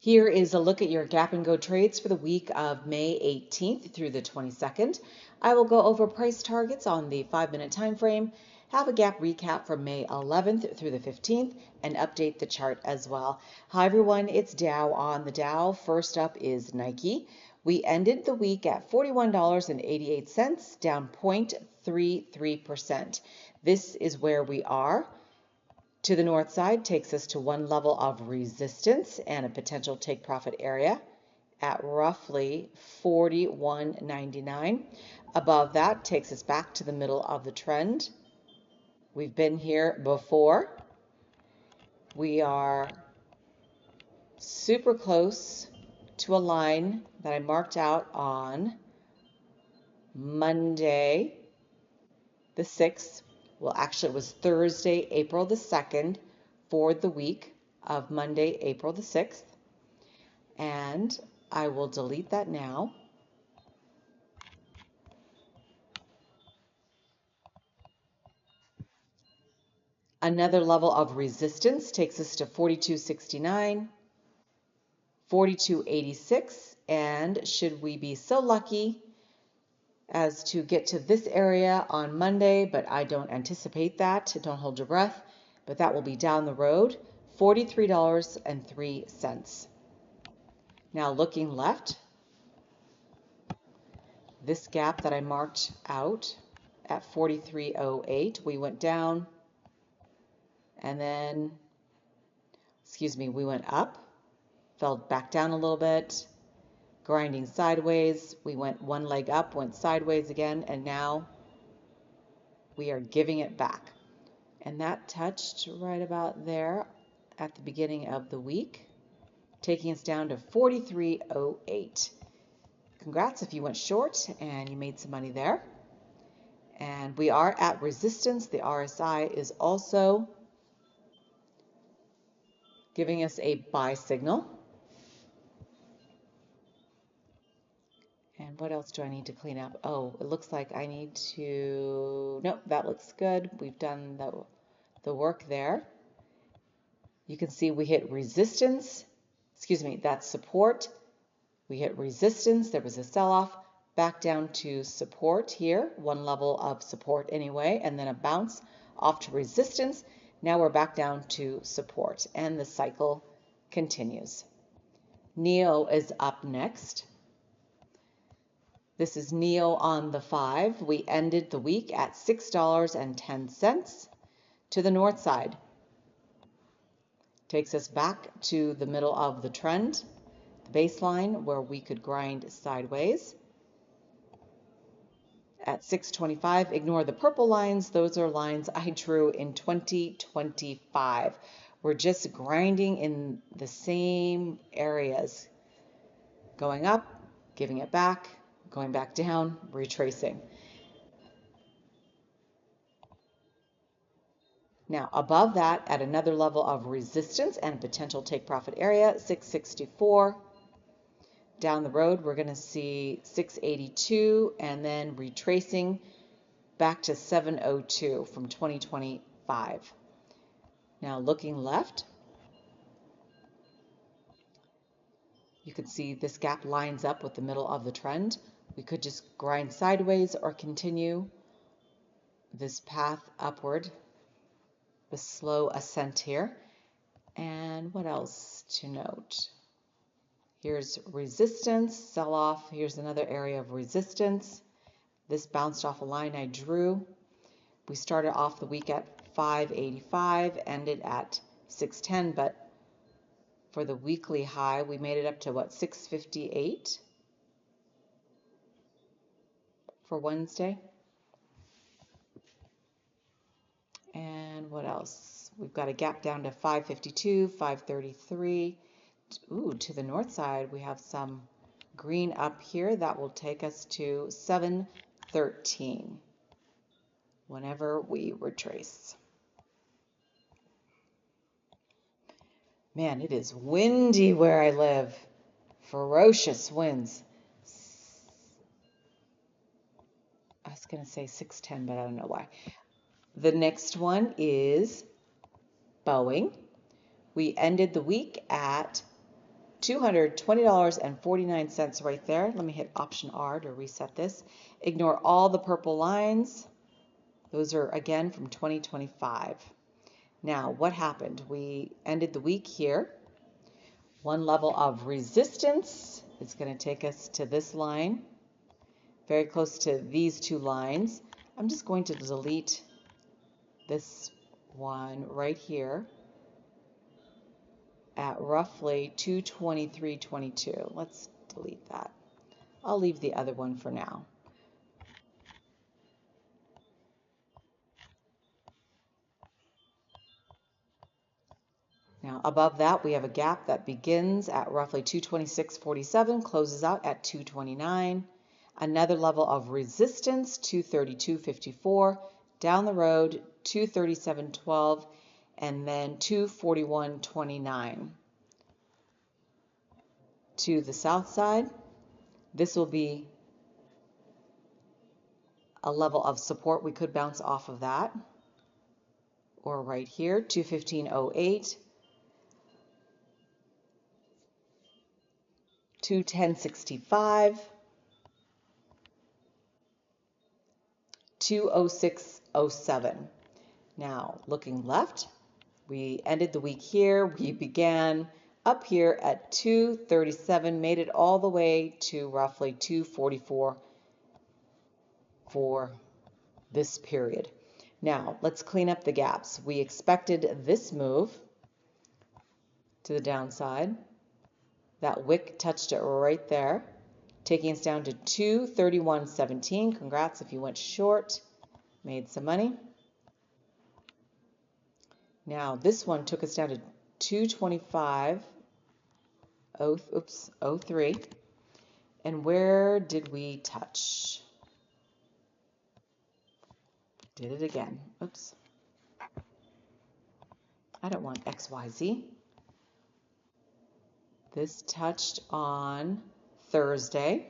Here is a look at your gap and go trades for the week of May 18th through the 22nd. I will go over price targets on the 5-minute time frame, have a gap recap from May 11th through the 15th, and update the chart as well. Hi everyone, it's Dow on the Dow. First up is Nike. We ended the week at $41.88, down 0.33%. This is where we are. To the north side takes us to one level of resistance and a potential take profit area at roughly 41.99. Above that takes us back to the middle of the trend. We've been here before. We are super close to a line that I marked out on Monday the 6th. Well, actually, it was Thursday, April the 2nd for the week of Monday, April the 6th. And I will delete that now. Another level of resistance takes us to 42.69, 42.86, and should we be so lucky as to get to this area on Monday, but I don't anticipate that. Don't hold your breath, but that will be down the road, $43.03. Now looking left, this gap that I marked out at 43.08, we went down and then, we went up, fell back down a little bit, grinding sideways. We went one leg up, went sideways again, and now we are giving it back. And that touched right about there at the beginning of the week, taking us down to 43.08. Congrats if you went short and you made some money there. And we are at resistance. The RSI is also giving us a buy signal. And what else do I need to clean up? Oh, it looks like I need to, nope, that looks good. We've done the work there. You can see we hit resistance, that's support. We hit resistance, there was a sell-off, back down to support here, one level of support anyway, and then a bounce off to resistance. Now we're back down to support, and the cycle continues. NEO is up next. This is NEO on the 5. We ended the week at $6.10 to the north side. Takes us back to the middle of the trend, the baseline where we could grind sideways. At 625, ignore the purple lines. Those are lines I drew in 2025. We're just grinding in the same areas, going up, giving it back, going back down, retracing. Now above that, at another level of resistance and potential take profit area, 664. Down the road, we're going to see 682 and then retracing back to 702 from 2025. Now looking left, you can see this gap lines up with the middle of the trend. We could just grind sideways or continue this path upward, the slow ascent here. And what else to note? Here's resistance, sell-off. Here's another area of resistance. This bounced off a line I drew. We started off the week at 585, ended at 610, but for the weekly high, we made it up to what, 658 for Wednesday. And what else? We've got a gap down to 552, 533. Ooh, to the north side, we have some green up here. That will take us to 713 whenever we retrace. Man, it is windy where I live. Ferocious winds. I was going to say 610, but I don't know why. The next one is Boeing. We ended the week at $220.49 right there. Let me hit Option R to reset this. Ignore all the purple lines. Those are again from 2025. Now, what happened? We ended the week here. One level of resistance is going to take us to this line, very close to these two lines. I'm just going to delete this one right here at roughly 223.22. Let's delete that. I'll leave the other one for now. Now above that we have a gap that begins at roughly 226.47, closes out at 229. Another level of resistance, 232.54. Down the road, 237.12, and then 241.29. To the south side, this will be a level of support. We could bounce off of that. Or right here, 215.08. 210.65, 206.07. Now, looking left, we ended the week here. We began up here at 237, made it all the way to roughly 244 for this period. Now, let's clean up the gaps. We expected this move to the downside. That wick touched it right there, taking us down to 231.17. Congrats if you went short, made some money. Now this one took us down to 225.03. And where did we touch? Did it again. Oops. I don't want XYZ. This touched on Thursday.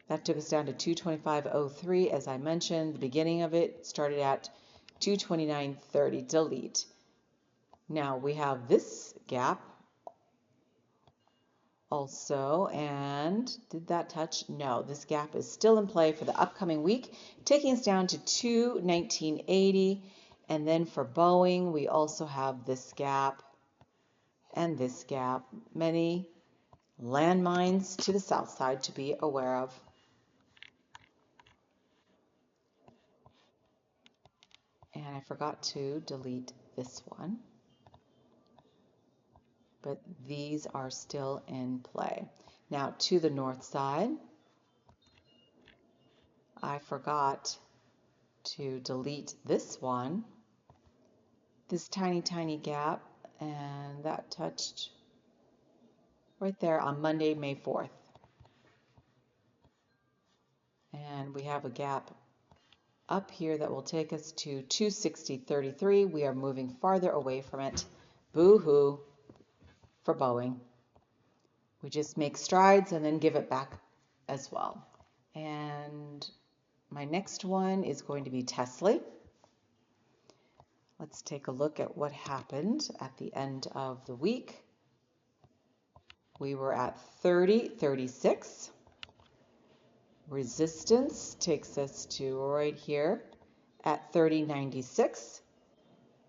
That took us down to 225.03. As I mentioned, the beginning of it started at 229.30. Delete. Now we have this gap also, and did that touch? No, this gap is still in play for the upcoming week, taking us down to 219.80. And then for Boeing, we also have this gap and this gap. Many landmines to the south side to be aware of. And I forgot to delete this one, but these are still in play. Now to the north side, I forgot to delete this one, this tiny gap, and that touched right there on Monday, May 4th. And we have a gap up here that will take us to 260.33. We are moving farther away from it. Boo-hoo for Boeing. We just make strides and then give it back as well. And my next one is going to be Tsly. Let's take a look at what happened at the end of the week. We were at 30.36. Resistance takes us to right here at 30.96.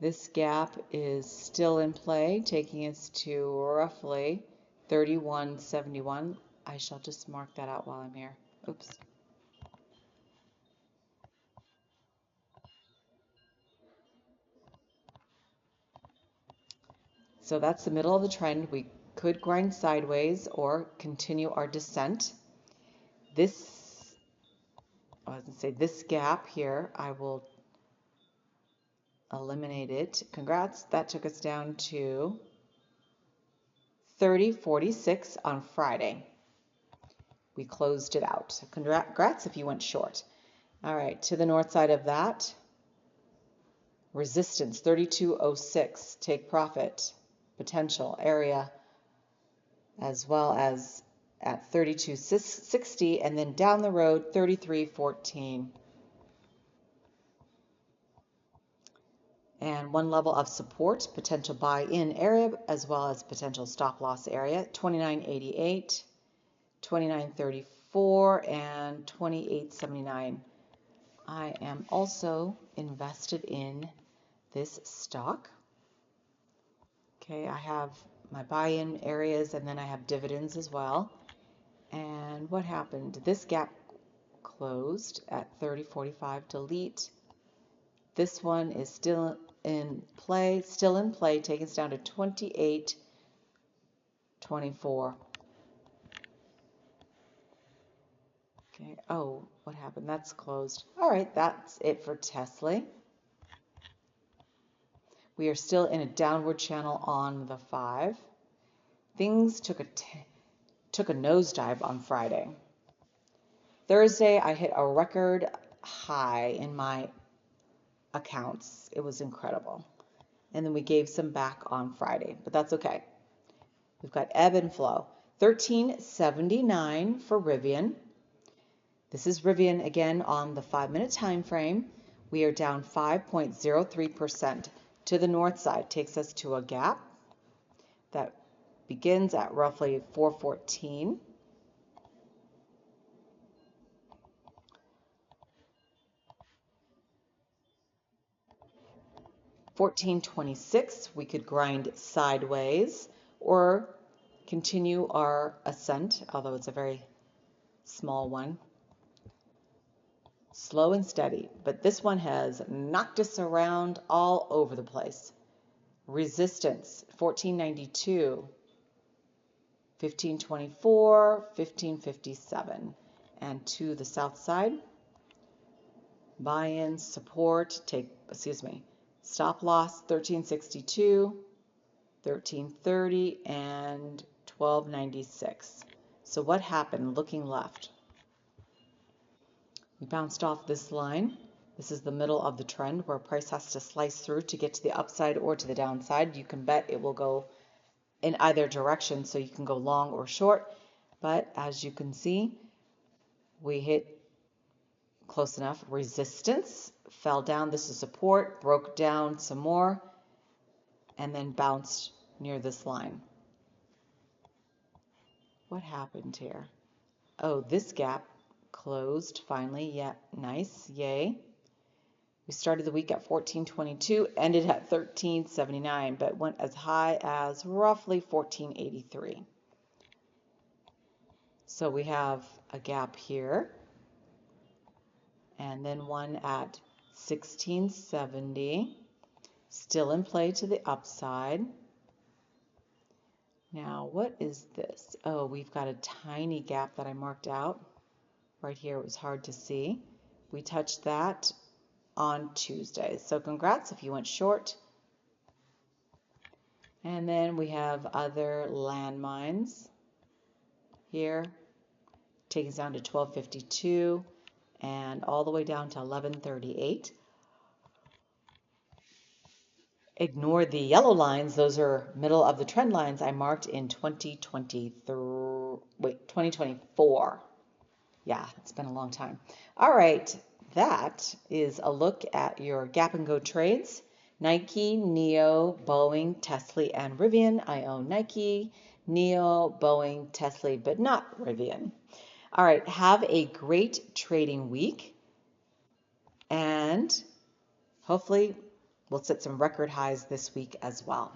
This gap is still in play, taking us to roughly 31.71. I shall just mark that out while I'm here. Oops. So that's the middle of the trend. We could grind sideways or continue our descent. This, I was going to say this gap here, I will eliminate it. Congrats, that took us down to 30.46 on Friday. We closed it out. Congrats if you went short. All right, to the north side of that, resistance 32.06, take profit, potential area, as well as at 32.60, and then down the road 33.14. and one level of support, potential buy-in area, as well as potential stop-loss area, 29.88, 29.34, and 28.79. I am also invested in this stock. Okay, I have my buy-in areas, and then I have dividends as well. And what happened? This gap closed at 30.45. Delete. This one is still in play, taking us down to 28.24. Okay, oh, what happened? That's closed. All right, that's it for Tsly. We are still in a downward channel on the 5. Things took a nosedive on Friday. Thursday, I hit a record high in my accounts. It was incredible. And then we gave some back on Friday, but that's okay. We've got ebb and flow. 13.79 for Rivn. This is Rivn again on the 5-minute time frame. We are down 5.03% to the north side. Takes us to a gap that begins at roughly 414. $14.26, we could grind sideways or continue our ascent, although it's a very small one. Slow and steady, but this one has knocked us around all over the place. Resistance, 14.92, 15.24, 15.57, and to the south side, buy-in, support, stop loss, 13.62, 13.30, and 12.96. So what happened looking left? We bounced off this line. This is the middle of the trend where price has to slice through to get to the upside or to the downside. You can bet it will go in either direction, so you can go long or short. But as you can see, we hit close enough resistance, fell down. This is support, broke down some more, and then bounced near this line. What happened here? Oh, this gap closed finally. Yeah, nice. Yay. We started the week at 14.22, ended at 13.79, but went as high as roughly 14.83. So we have a gap here, and then one at 16.70, still in play to the upside. Now, what is this? Oh, we've got a tiny gap that I marked out. Right here, it was hard to see. We touched that on Tuesday. So congrats if you went short. And then we have other landmines here, taking us down to 12.52 and all the way down to 11.38. Ignore the yellow lines. Those are middle of the trend lines I marked in 2024. Yeah, it's been a long time. All right, that is a look at your gap and go trades. Nike, NIO, Boeing, Tsly, and Rivn. I own Nike, NIO, Boeing, Tsly, but not Rivn. All right, have a great trading week, and hopefully we'll set some record highs this week as well.